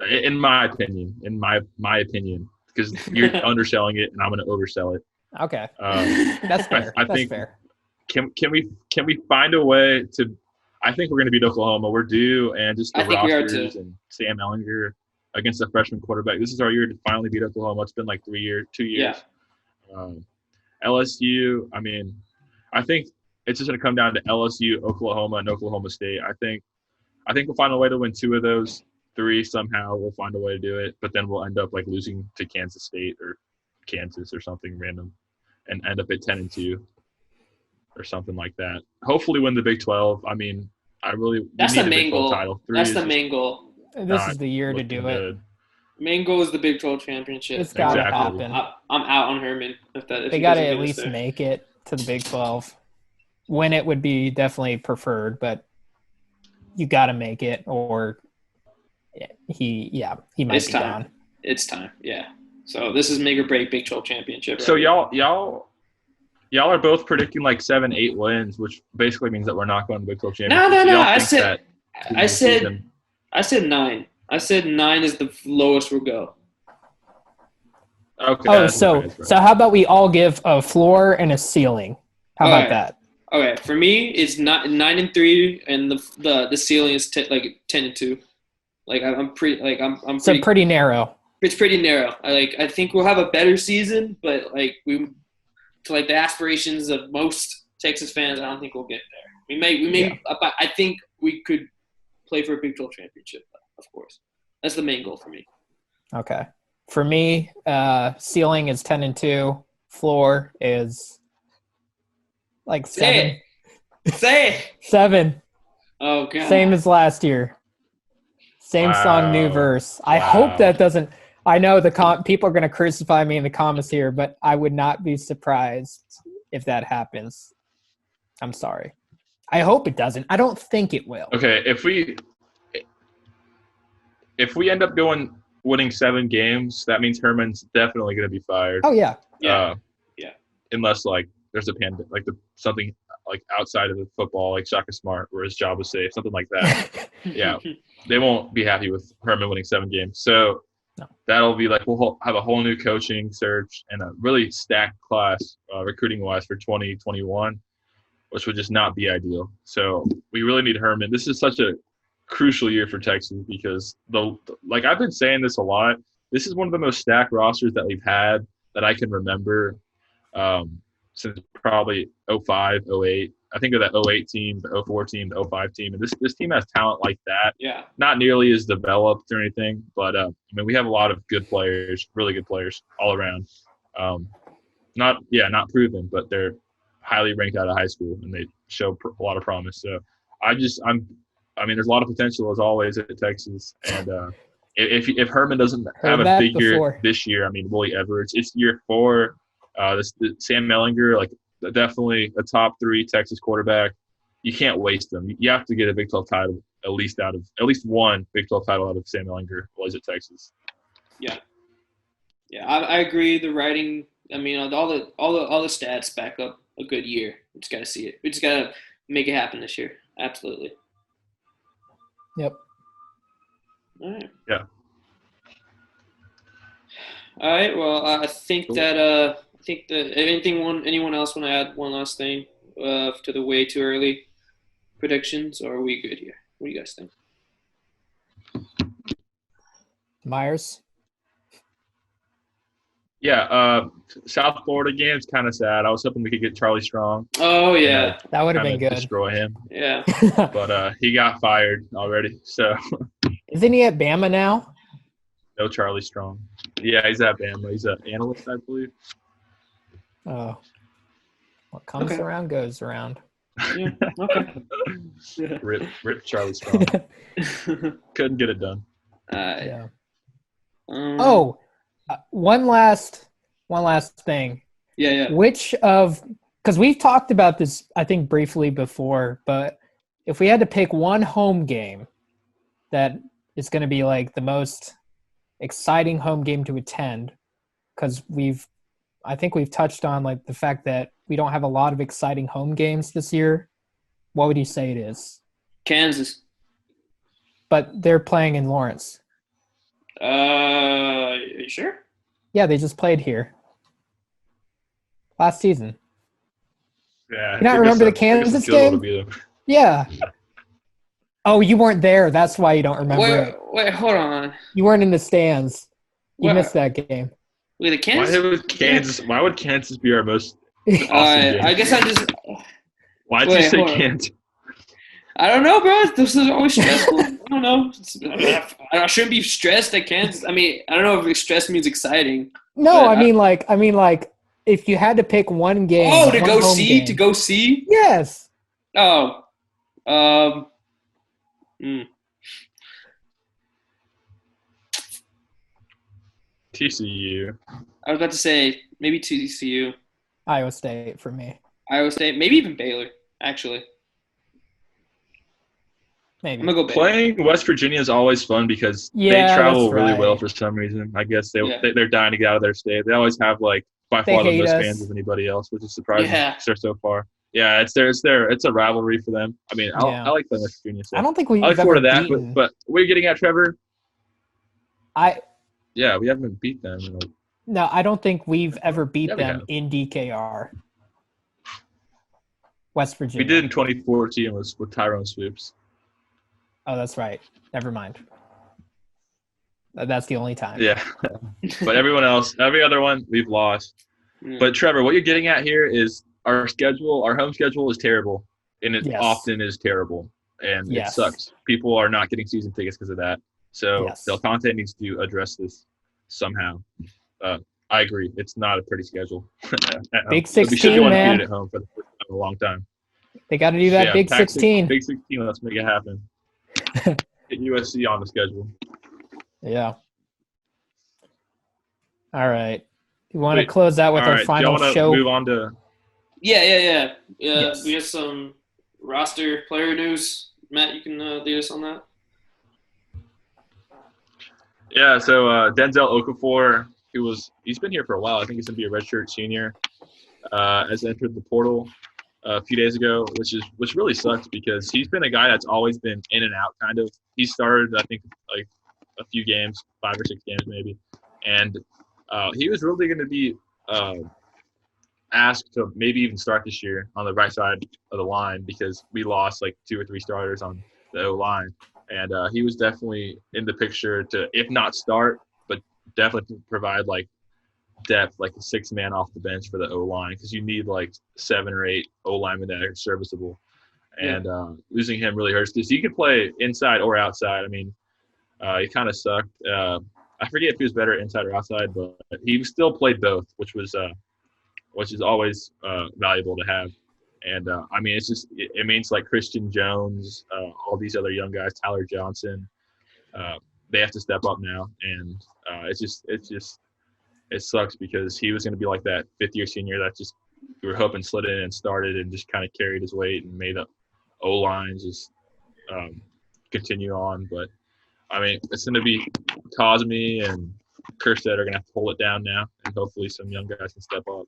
S3: In my opinion, because you're underselling it and I'm going to oversell it.
S2: Okay, that's fair. That's fair.
S3: Can we find a way to? I think we're going to beat Oklahoma. We're due, and just the rosters and Sam Ehlinger against a freshman quarterback. This is our year to finally beat Oklahoma. It's been like 2 years. Yeah. LSU, I mean, I think it's just going to come down to LSU, Oklahoma, and Oklahoma State. I think we'll find a way to win 2 of those 3 somehow. We'll find a way to do it, but then we'll end up like losing to Kansas State or Kansas or something random and end up at 10-2 or something like that. Hopefully win the Big 12. I mean,
S1: that's the main goal. That's the main goal.
S2: This is the year to do it.
S1: Main goal is the Big 12 championship.
S2: It's got to happen.
S1: I'm out on Herman. If
S2: they got to at least make it to the Big 12. Win it would be definitely preferred, but you got to make it, or he might be down.
S1: It's time, yeah. So this is make or break Big 12 championship.
S3: So y'all are both predicting like 7-8 wins, which basically means that we're not going to Big 12 championship.
S1: No. I said 9. I said 9 is the lowest we'll go.
S3: Okay.
S2: Oh, so how about we all give a floor and a ceiling? How about that?
S1: Okay, for me, it's 9-3, and the ceiling is 10-2. Like I'm
S2: pretty narrow.
S1: It's pretty narrow. I think we'll have a better season, but the aspirations of most Texas fans, I don't think we'll get there. We may. I think we could play for a Big 12 championship. Of course. That's the main goal for me.
S2: Okay. For me, ceiling is 10-2. Floor is like 7.
S1: Say it.
S2: 7.
S1: Oh, God.
S2: Same as last year. Same song, new verse. I hope that doesn't – I know people are going to crucify me in the comments here, but I would not be surprised if that happens. I'm sorry. I hope it doesn't. I don't think it will.
S3: Okay, if we end up winning 7 games, that means Herman's definitely going to be fired.
S2: Oh yeah.
S1: Yeah.
S3: Unless there's a pandemic, something outside of the football, like Shaka Smart, where his job was safe, something like that. Yeah, they won't be happy with Herman winning 7 games. So that'll be we'll have a whole new coaching search and a really stacked class, recruiting wise, for 2021, which would just not be ideal. So we really need Herman. This is such a crucial year for Texas because like I've been saying this a lot. This is one of the most stacked rosters that we've had that I can remember since probably 05, 08. I think of that 08 team, the 04 team, the 05 team, and this team has talent like that.
S1: Yeah.
S3: Not nearly as developed or anything, but I mean we have a lot of good players, really good players all around. Not proven, but they're highly ranked out of high school and they show a lot of promise. So I mean, there's a lot of potential as always at Texas, and if Herman doesn't have a big year this year, I mean, will he ever? It's year 4. Sam Mellinger, like definitely a top 3 Texas quarterback. You can't waste them. You have to get a Big 12 title at least one Big 12 title out of Sam Mellinger was at Texas.
S1: Yeah, I agree. The writing, I mean, all the stats back up a good year. We just got to see it. We just got to make it happen this year. Absolutely.
S2: Yep.
S1: All right.
S3: Yeah.
S1: All right. Well, I think cool. that anyone else want to add one last thing to the way too early predictions, or are we good here? What do you guys think?
S2: Myers.
S3: Yeah, South Florida game is kind of sad. I was hoping we could get Charlie Strong.
S1: Oh yeah,
S2: that would have been good.
S3: Destroy him.
S1: Yeah,
S3: but he got fired already. So
S2: isn't he at Bama now?
S3: No Charlie Strong. Yeah, he's at Bama. He's an analyst, I believe.
S2: Oh, what comes around goes around.
S1: Yeah. Okay.
S3: Rip Charlie Strong. Couldn't get it done.
S2: Yeah. One last thing.
S1: Yeah.
S2: Because we've talked about this, I think, briefly before, but if we had to pick one home game that is going to be like the most exciting home game to attend, because I think we've touched on like the fact that we don't have a lot of exciting home games this year. What would you say it is?
S1: Kansas.
S2: But they're playing in Lawrence.
S1: Are you sure?
S2: Yeah, they just played here last season.
S3: Yeah.
S2: You not remember the Kansas game? Yeah. Oh, you weren't there. That's why you don't remember it.
S1: Wait, hold on.
S2: You weren't in the stands. You missed that game.
S1: Wait, the Kansas?
S3: Why would Kansas be our most awesome game?
S1: I guess I just.
S3: Why'd you say Kansas?
S1: I don't know, bro. This is always stressful. I don't know. I shouldn't be stressed at Kansas. I mean, I don't know if stress means exciting.
S2: No, I mean like if you had to pick one game.
S1: Oh, to go see?
S2: Yes.
S1: Oh.
S3: TCU.
S1: I was about to say maybe TCU.
S2: Iowa State for me.
S1: Iowa State, maybe even Baylor, actually.
S2: Maybe.
S1: I'm gonna go Baylor.
S3: Playing West Virginia is always fun because they travel really well for some reason. I guess they're dying to get out of their state. They always have like by far the most fans of anybody else, which is surprising. Yeah. So far. Yeah, it's a rivalry for them. I mean, I like playing West Virginia. So
S2: I don't think we've
S3: look forward to that. But what are you getting at, Trevor? Yeah, we haven't beat them.
S2: No, I don't think we've ever beat them in DKR. West Virginia.
S3: We did in 2014 with Tyrone Swoops.
S2: Oh, that's right. Never mind. That's the only time.
S3: Yeah. But every other one, we've lost. But Trevor, what you're getting at here is our home schedule is terrible, and it often is terrible, and it sucks. People are not getting season tickets because of that. So Del Conte needs to address this somehow. I agree. It's not a pretty schedule.
S2: Big 16,
S3: we should be undefeated at home for the first time in a long time.
S2: They got to do that Big 16.
S3: Big 16, let's make it happen. Get USC on the schedule.
S2: Yeah. All right. You want to close out with our final show?
S3: Move on to.
S1: Yeah. Yes. We have some roster player news. Matt, you can lead us on that.
S3: Yeah. So Denzel Okafor, he's been here for a while. I think he's gonna be a redshirt senior. Has entered the portal a few days ago, which really sucks because he's been a guy that's always been in and out kind of. He started, I think, like a few games, 5 or 6 games maybe, and he was really going to be asked to maybe even start this year on the right side of the line because we lost like 2 or 3 starters on the O-line. And he was definitely in the picture to, if not start, but definitely provide like depth, like a 6-man off the bench for the O-line, because you need like 7 or 8 O-linemen that are serviceable. And losing him really hurts because he could play inside or outside. I mean, he kind of sucked. I forget if he was better inside or outside, but he still played both, which is always valuable to have. And I mean, it means like Christian Jones, all these other young guys, Tyler Johnson, they have to step up now. And it sucks because he was going to be like that 5th-year senior that just we were hoping slid in and started and just kind of carried his weight and made the O-line just continue on. But I mean, it's going to be Cosme and Kerstead are going to have to hold it down now, and hopefully some young guys can step up.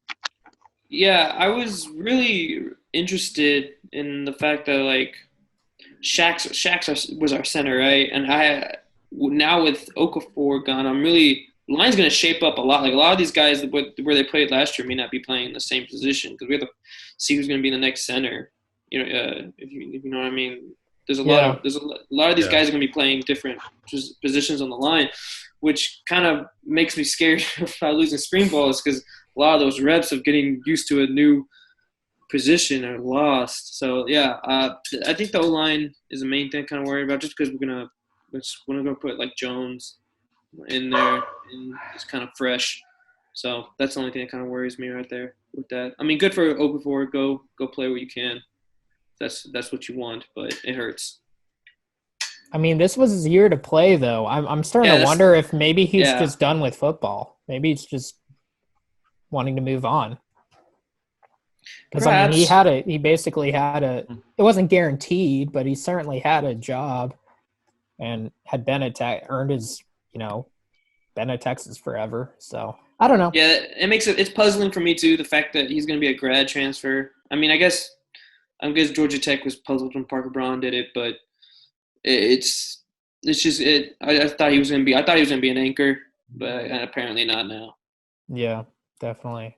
S1: Yeah, I was really interested in the fact that like Shax was our center, right? And now with Okafor gone, line's going to shape up a lot. Like a lot of these guys where they played last year may not be playing in the same position because we have to see who's going to be the next center. You know, if you know what I mean. There's a lot of these guys are going to be playing different positions on the line, which kind of makes me scared about losing spring balls because a lot of those reps of getting used to a new position are lost. So yeah, I think the O-line is the main thing I'm kind of worried about, just because we're gonna put like Jones in there and it's kind of fresh. So that's the only thing that kind of worries me right there with that. I mean, good for Okafor. Go play what you can. That's what you want, but it hurts.
S2: I mean, this was his year to play, though. I'm starting to wonder if maybe he's just done with football. Maybe he's just wanting to move on. Because I mean, he basically had it wasn't guaranteed, but he certainly had a job and had been earned his, been at Texas forever. So I don't know.
S1: Yeah, it's puzzling for me too, the fact that he's going to be a grad transfer. I mean, I guess Georgia Tech was puzzled when Parker Braun did it, but it's just it. I thought he was going to be an anchor, but apparently not now.
S2: Yeah, definitely.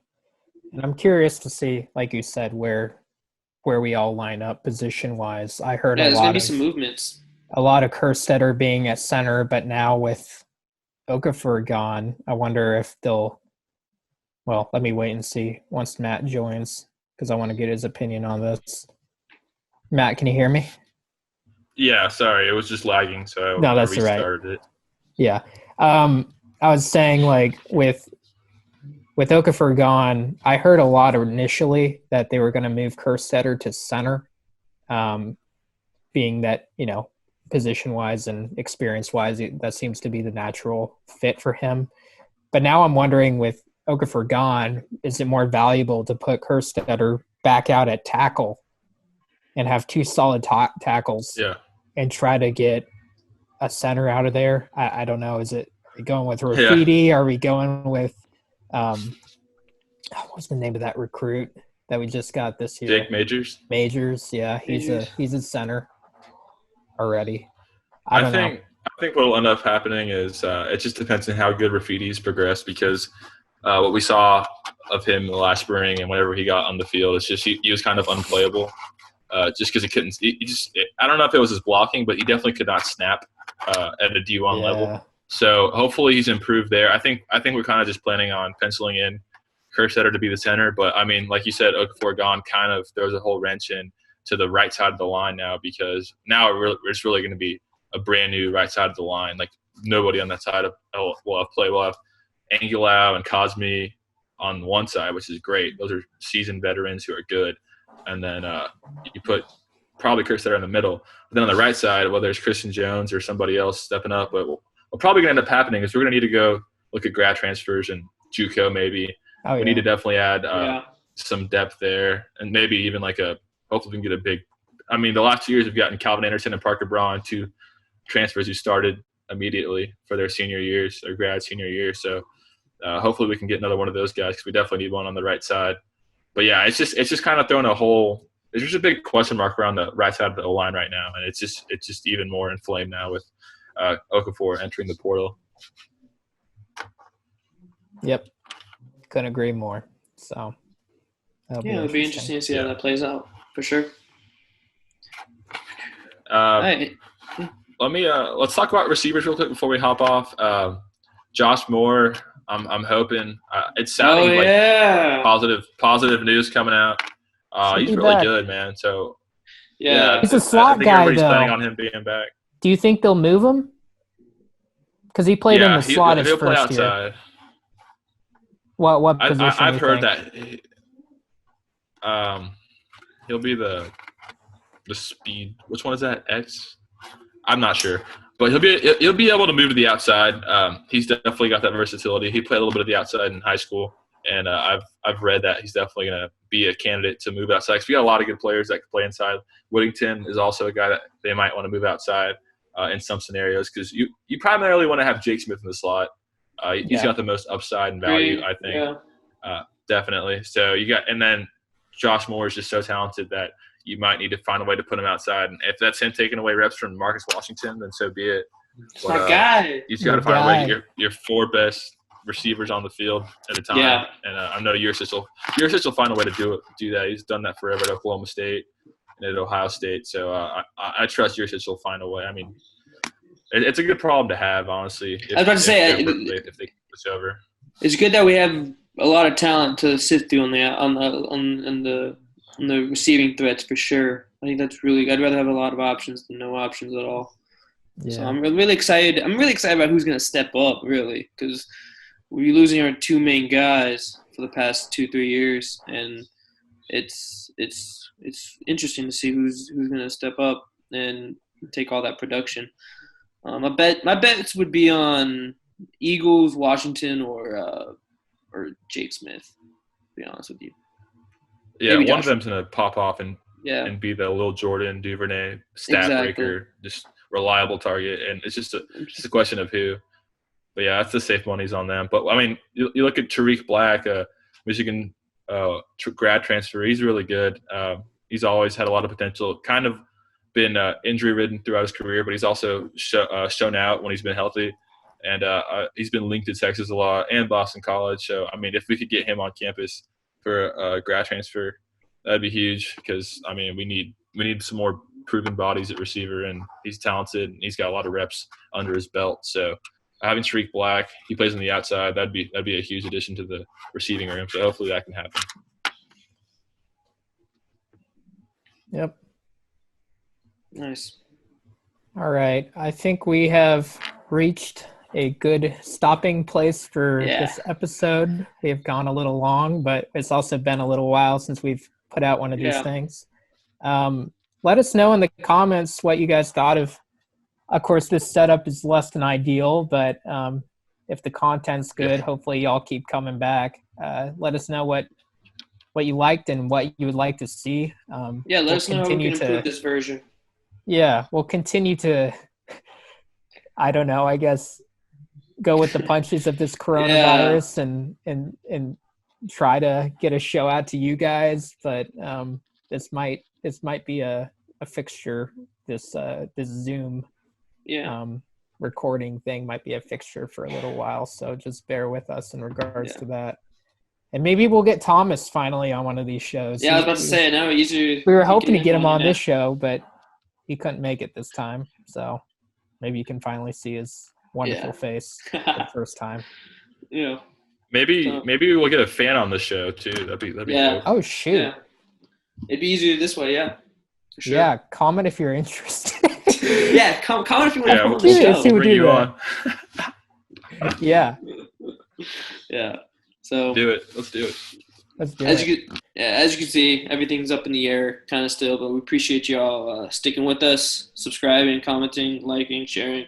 S2: And I'm curious to see, like you said, where we all line up position wise. I heard
S1: there's going to be some movements.
S2: A lot of Kerstetter being at center, but now with Okafor gone, I wonder if they'll. Well, let me wait and see once Matt joins, because I want to get his opinion on this. Matt, can you hear me?
S3: Yeah, sorry, it was just lagging, so
S2: no, that's
S3: I restarted it.
S2: Yeah, I was saying like with Okafor gone, I heard a lot initially that they were going to move Kerstetter to center, being that position wise and experience wise, that seems to be the natural fit for him. But now I'm wondering, with Okafor gone, is it more valuable to put Kerstetter back out at tackle and have 2 solid tackles and try to get a center out of there? I don't know. Are we going with Rafidi? Yeah. Are we going with what's the name of that recruit that we just got this year?
S3: Jake Majors.
S2: Majors, yeah. He's a center already. I think
S3: what will end up happening is it just depends on how good Rafidi's progressed, because what we saw of him the last spring and whenever he got on the field, it's just he was kind of unplayable. Just because he couldn't. I don't know if it was his blocking, but he definitely could not snap at a D1 level. So hopefully he's improved there. I think we're kind of just planning on penciling in Kerstetter to be the center. But I mean, like you said, Okafor gone kind of throws a whole wrench in to the right side of the line now, because now it's really going to be a brand new right side of the line. Like nobody on that side will have play. We'll have Angulau and Cosme on one side, which is great. Those are seasoned veterans who are good. And then you put probably Kerstetter in the middle. But then on the right side, whether it's Christian Jones or somebody else stepping up, but what's probably going to end up happening is we're going to need to go look at grad transfers and JUCO maybe. We need to definitely add some depth there, and maybe even hopefully we can get a big – I mean, the last 2 years we've gotten Calvin Anderson and Parker Braun, 2 transfers who started immediately for their senior years, their grad senior year. So hopefully we can get another one of those guys, because we definitely need one on the right side. But yeah, it's just kind of throwing there's just a big question mark around the right side of the O-line right now, and it's just even more inflamed now with Okafor entering the portal.
S2: Yep, couldn't agree more. So
S1: it'll be interesting to see how that plays out for sure. All right.
S3: let me let's talk about receivers real quick before we hop off. Josh Moore, I'm hoping it's sounding like positive news coming out. He's really good, man. So yeah,
S2: he's a slot guy,
S3: everybody's
S2: though.
S3: planning on him being back.
S2: Do you think they'll move him? Because he played in the slot his
S3: play
S2: first
S3: outside.
S2: year. What position?
S3: I've heard that. He'll be the speed. Which one is that? X? I'm not sure, but he'll be able to move to the outside. He's definitely got that versatility. He played a little bit of the outside in high school, and I've read that he's definitely going to be a candidate to move outside. Because we got a lot of good players that can play inside. Whittington is also a guy that they might want to move outside in some scenarios, because you primarily want to have Jake Smith in the slot. He's got the most upside and value, I think. Yeah. Definitely. So and then Josh Moore is just so talented that you might need to find a way to put him outside. And if that's him taking away reps from Marcus Washington, then so be it.
S1: But, my guy.
S3: You've got to find a way to get your 4 best receivers on the field at a time. Yeah. And I know Yurcich will find a way to do that. He's done that forever at Oklahoma State and at Ohio State. So I trust Yurcich will find a way. I mean, it's a good problem to have, honestly.
S1: I was about to say,
S3: if they switch over.
S1: It's good that we have a lot of talent to sift through on the receiving threats for sure. I think that's really good. I'd rather have a lot of options than no options at all. Yeah. So I'm really excited. I'm really excited about who's going to step up, really, because we're losing our 2 main guys for the past 2-3 years, and it's interesting to see who's going to step up and take all that production. My bets would be on Eagles, Washington, or Jake Smith. To be honest with you.
S3: Yeah, maybe one of them's gonna pop off and be the Lil Jordan Duvernay stat breaker, just reliable target, and it's just a question of who. But yeah, that's the safe money's on them. But I mean, you look at Tariq Black, Michigan grad transfer. He's really good. He's always had a lot of potential. Kind of been injury ridden throughout his career, but he's also shown out when he's been healthy. And he's been linked to Texas a lot and Boston College. So, I mean, if we could get him on campus for a grad transfer, that'd be huge because, I mean, we need some more proven bodies at receiver, and he's talented, and he's got a lot of reps under his belt. So, having Tariq Black, he plays on the outside, that'd be a huge addition to the receiving room. So, hopefully that can happen.
S2: Yep.
S1: Nice.
S2: All right. I think we have reached a good stopping place for this episode. We have gone a little long, but it's also been a little while since we've put out one of these things. Let us know in the comments what you guys thought of course, this setup is less than ideal, but if the content's good, hopefully y'all keep coming back. Let us know what you liked and what you would like to see.
S1: Let us know how we can improve this version.
S2: Yeah, we'll continue to, I don't know, I guess, go with the punches of this coronavirus and try to get a show out to you guys. But this might be a fixture. This Zoom recording thing might be a fixture for a little while. So just bear with us in regards to that. And maybe we'll get Thomas finally on one of these shows.
S1: Yeah, I was about to say, no,
S2: we were hoping to get him on this show, but he couldn't make it this time. So maybe you can finally see his wonderful face for the first time.
S1: Yeah.
S3: Maybe we'll get a fan on the show too. That'd be cool.
S2: Oh shoot. Yeah.
S1: It'd be easier this way, For sure.
S2: Yeah, comment if you're interested.
S1: Comment if you want to come on the show.
S3: We'll bring you on.
S2: Yeah.
S1: Yeah. So
S3: do it. Let's do it.
S1: As you can see, everything's up in the air kind of still, but we appreciate y'all sticking with us, subscribing, commenting, liking, sharing.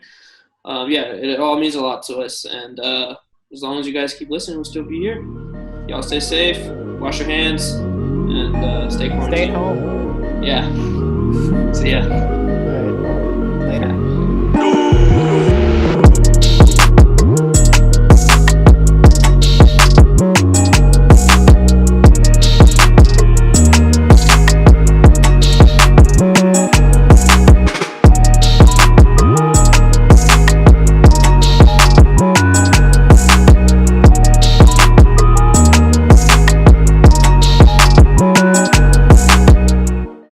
S1: It all means a lot to us, and as long as you guys keep listening, we'll still be here. Y'all stay safe, wash your hands, and stay quarantined.
S2: Stay at home.
S1: Yeah. See ya.